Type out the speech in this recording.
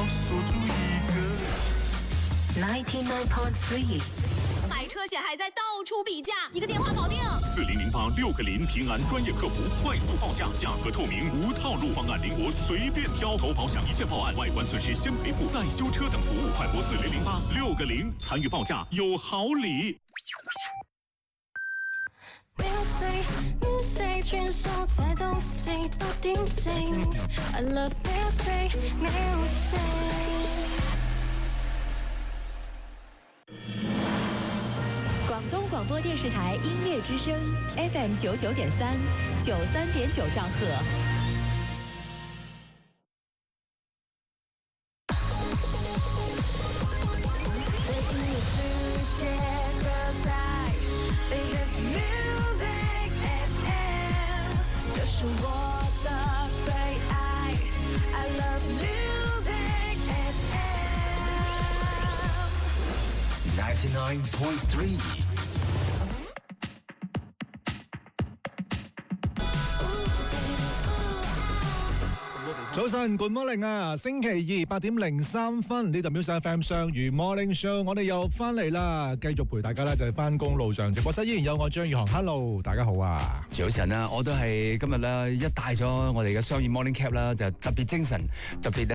锁住一个。99.3买车险还在到处比价，一个电话搞定。4008 6个0平安专业客服，快速报价，价格透明，无套路方案，灵活随便挑。投保享一键报案，外观损失先赔付，再修车等服务。快拨4008 6个0，参与报价有好礼。music 全手在东西都定睛 I love music。广东广播电视台音乐之声 FM 99.3 93.9兆赫。99.3。早晨 ，Good morning 啊！星期二8點03分，呢度 Music FM 雙語 Morning Show， 我哋又翻嚟啦，繼續陪大家咧就係翻工路上，直播室依然有我張宇航 ，Hello， 大家好啊！早晨啊，我都係今日咧一帶咗我哋嘅雙語 Morning Cap 啦，就特別精神，特別